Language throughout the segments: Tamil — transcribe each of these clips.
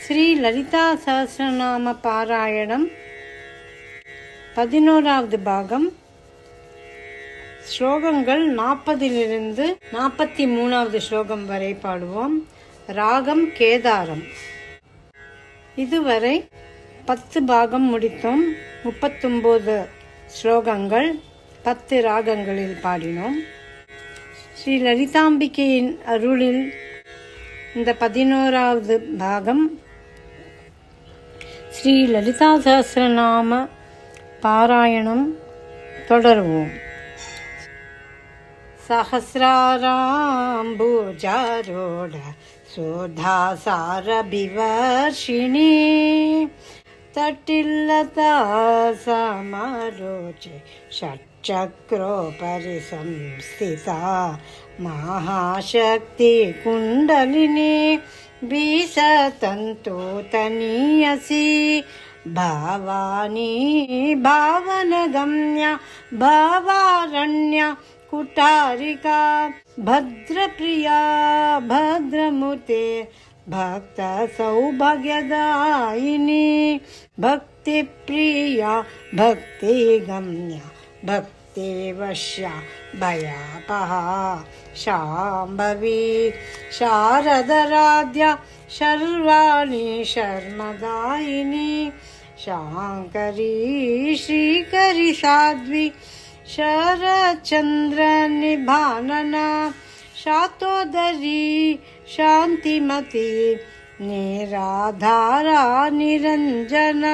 ஸ்ரீ லலிதா சஹஸ்ரநாம பாராயணம் 11வது பாகம். ஸ்லோகங்கள் 40லிருந்து 43வது ஸ்லோகம் வரை பாடுவோம். ராகம் கேதாரம். இதுவரை 10 பாகம் முடித்தோம். 39 ஸ்லோகங்கள் 10 ராகங்களில் பாடினோம். ஸ்ரீ லலிதாம்பிகையின் அருளில் இந்த 11வது பாகம் ஸ்ரீ லலிதா சஹஸ்ரநாம பாராயணம் தொடருவோம். சஹஸ்ராராம்புஜாரோட சோதாசார பிவர்ஷிணி தட்டில்லதா சமாரோச்சே ஷட்சக்ரோபரி சம்ஸ்திதா மகாசக்தி குண்டலினி விசதந்தோ தனியசி ಭಾವಾನಿ ಭಾವನಗಮ್ಯ ಭಾವಾರಣ್ಯ ಕುಟಾರಿಕಾ ಭದ್ರಪ್ರಿಯಾ ಭದ್ರಮೂರ್ತೆ ಭಕ್ತ ಸೌಭಾಗ್ಯದಾಯಿನಿ ಭಕ್ತಿಪ್ರಿಯ ಭಕ್ತಿಗಮ್ಯ ಭಕ್ತಿವಶ್ಯ ಭಯಾಪಹ ಶಾಂಭವಿ ಶಾರದರಾಧ್ಯ ಶರ್ವಾಣಿ ಶರ್ಮದಾಯಿನಿ ಶಾಂಕರಿ ಶ್ರೀಕರಿ ಸಾಧ್ವಿ ಶರಚಂದ್ರ ನಿಭಾನನ ಶಾತೋದರಿ ಶಾಂತಿಮತಿ ನಿರಾಧಾರ நிரஞ்சன.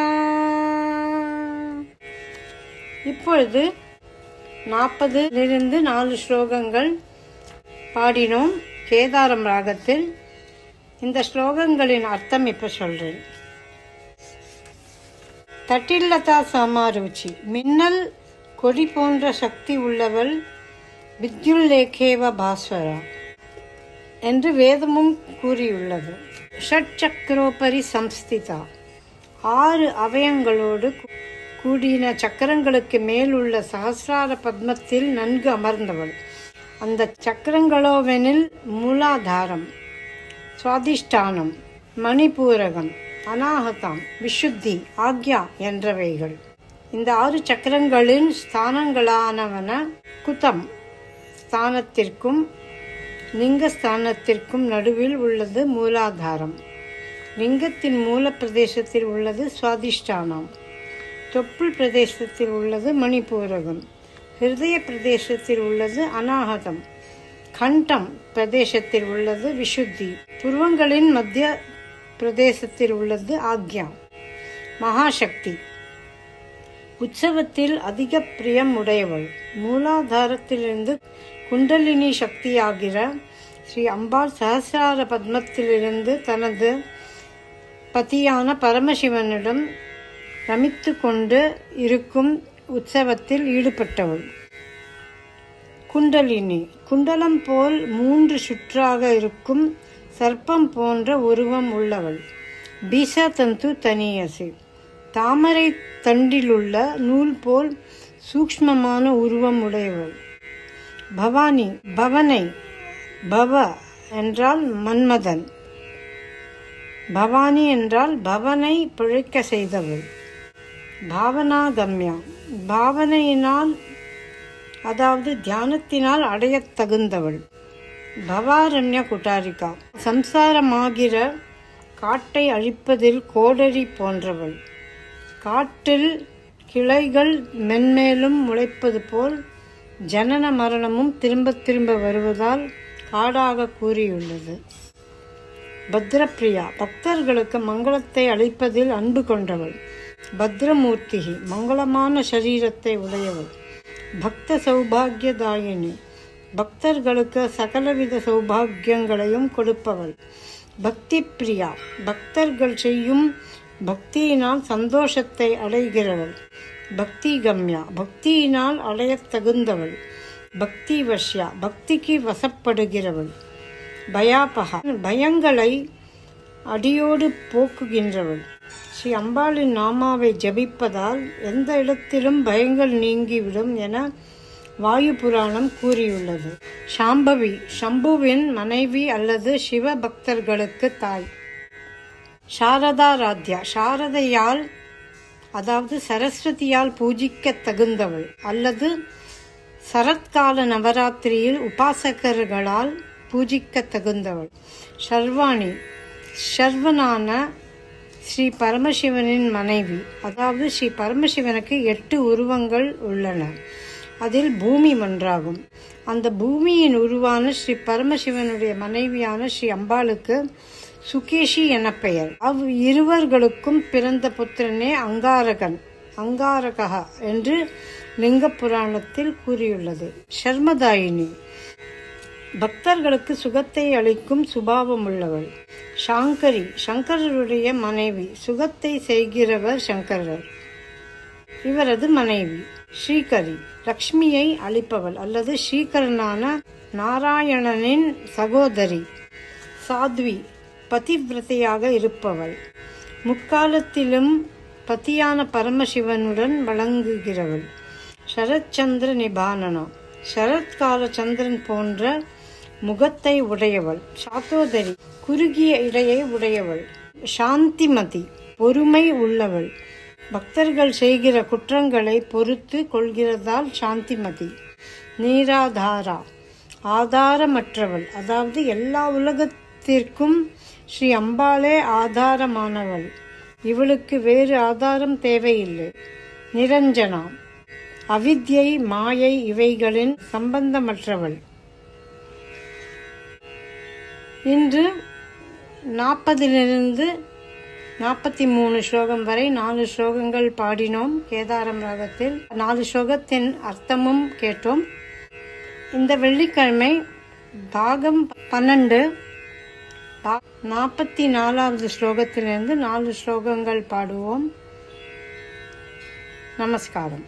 இப்பொழுது 40லிருந்து 4 ஸ்லோகங்கள் பாடினோம் கேதாரம் ராகத்தில். இந்த ஸ்லோகங்களின் அர்த்தம் இப்ப சொல்றேன். தட்டில்லதா சமாருச்சி, மின்னல் கொடி போன்ற சக்தி உள்ளவள், வித்யுல்லேகேவ பாஸ்வரா என்று வேதமும் கூறியுள்ளது. ஷட்சக்ரோபரி சம்ஸ்திதா, 6 அவயங்களோடு கூடின சக்கரங்களுக்கு மேல் உள்ள சஹஸ்ரார பத்மத்தில் நன்கு அமர்ந்தவள். அந்த சக்கரங்களோவெனில் மூலாதாரம், சுவாதிஷ்டானம், மணிபூரகம், அநாகதம், விசுத்தி, ஆக்யா என்றவைகள். இந்த 6 சக்கரங்களின் ஸ்தானங்களானவன குதம் ஸ்தானத்திற்கும் லிங்கஸ்தானத்திற்கும் நடுவில் உள்ளது மூலாதாரம். லிங்கத்தின் மூல பிரதேசத்தில் உள்ளது சுவாதிஷ்டானம், தொப்புள் பிரதேசத்தில் உள்ளது மணிபூரகம், ஹிருதய பிரதேசத்தில் உள்ளது அநாகதம், கண்டம் பிரதேசத்தில் உள்ளது விசுத்தி, புருவங்களின் மத்திய பிரதேசத்தில் உள்ளது ஆக்யா. மகாசக்தி, உற்சவத்தில் அதிக பிரியம் உடையவள். மூலாதாரத்திலிருந்து குண்டலினி சக்தியாகிற ஸ்ரீ அம்பாள் சஹஸ்ரார பத்மத்திலிருந்து தனது பதியான பரமசிவனிடம் ரமித்து கொண்டு இருக்கும் உற்சவத்தில் ஈடுபட்டவள். குண்டலினி, குண்டலம் போல் 3 சுற்றாக இருக்கும் சர்ப்பம் போன்ற உருவம் உள்ளவள். பீசதந்து தனியசி, தாமரை தண்டிலுள்ள நூல் போல் சூக்ஷ்மமான உருவம் உடையவள். பவானி, பவனை, பவ என்றால் மன்மதன், பவானி என்றால் பவனை பிழைக்க செய்தவள். பாவனாகம்யா, பாவனையினால் அதாவது தியானத்தினால் அடையத் தகுந்தவள். பவாரண்ய குட்டாரிகா, சம்சாரமாகிற காட்டை அழிப்பதில் கோடரி போன்றவள். காட்டில் கிளைகள் மென்மேலும் முளைப்பது போல் ஜனன மரணமும் திரும்ப திரும்ப வருவதால் காடாக கூறியுள்ளது. பத்ரப்பிரியா, பக்தர்களுக்கு மங்களத்தை அளிப்பதில் அன்பு கொண்டவள். பத்ரமூர்த்திகி, மங்களமான சரீரத்தை உடையவள். பக்த சௌபாகியதாயினி, பக்தர்களுக்கு சகலவித சௌபாகியங்களையும் கொடுப்பவள். பக்தி பிரியா, பக்தர்கள் செய்யும் பக்தியினால் சந்தோஷத்தை அடைகிறவள். பக்தி கம்யா, பக்தியினால் அடையத் தகுந்தவள். பக்தி வஷ்யா, பக்திக்கு வசப்படுகிறவள். பயாபகா, பயங்களை அடியோடு போக்குகின்றவள். ஸ்ரீ அம்பாளின் நாமாவை ஜபிப்பதால் எந்த இடத்திலும் பயங்கள் நீங்கிவிடும் என வாயு புராணம் கூறியுள்ளது. சாம்பவி, சம்புவின் மனைவி அல்லது சிவ பக்தர்களுக்கு தாய். சாரதாராத்யா, சாரதையால் அதாவது சரஸ்வதியால் பூஜிக்க தகுந்தவள் அல்லது சரத்கால நவராத்திரியில் உபாசகர்களால் பூஜிக்க தகுந்தவள். சர்வாணி, சர்வனான ஸ்ரீ பரமசிவனின் மனைவி. அதாவது ஸ்ரீ பரமசிவனுக்கு 8 உருவங்கள் உள்ளன. அதில் பூமி ஒன்றாகும். அந்த பூமியின் உருவான ஸ்ரீ பரமசிவனுடைய மனைவியான ஸ்ரீ அம்பாளுக்கு சுகேஷி என பெயர். இருவர்களுக்கும் பிறந்த புத்திரனே அங்காரகன், அங்காரகா என்று லிங்க புராணத்தில் கூறியுள்ளது. சர்மதாயினி, பக்தர்களுக்கு சுகத்தை அளிக்கும் சுபாவம் உள்ளவள். சாங்கரி, சங்கரருடைய மனைவி. சுகத்தை செய்கிறவர் சங்கரர், இவரது மனைவி. ஸ்ரீகரி, லக்ஷ்மியை அளிப்பவள் அல்லது ஸ்ரீகரனான நாராயணனின் சகோதரி. சாத்வி, பதிவிரதையாக இருப்பவள். முக்காலத்திலும் பதியான பரமசிவனுடன் வழங்குகிறவள். சரத்சந்திர நிபானனா, சரத்கால சந்திரன் போன்ற முகத்தை உடையவள். சாத்தோதரி, குறுகிய இடையை உடையவள். சாந்திமதி, பொறுமை உள்ளவள். பக்தர்கள் செய்கிற குற்றங்களை பொறுத்து கொள்கிறதால் சாந்திமதி. நீராதாரா, ஆதாரமற்றவள். அதாவது எல்லா உலகத்திற்கும் ஸ்ரீ அம்பாளே ஆதாரமானவள். இவளுக்கு வேறு ஆதாரம் தேவையில்லை. நிரஞ்சனா, அவித்யை, மாயை இவைகளின் சம்பந்தமற்றவள். இன்று 40லிருந்து 43 ஸ்லோகம் வரை 4 ஸ்லோகங்கள் பாடினோம். கேதாரம் ராகத்தில் 4 ஸ்லோகத்தின் அர்த்தமும் கேட்டோம். இந்த வெள்ளிக்கிழமை பாகம் 12 44வது ஸ்லோகத்திலிருந்து 4 ஸ்லோகங்கள் பாடுவோம். நமஸ்காரம்.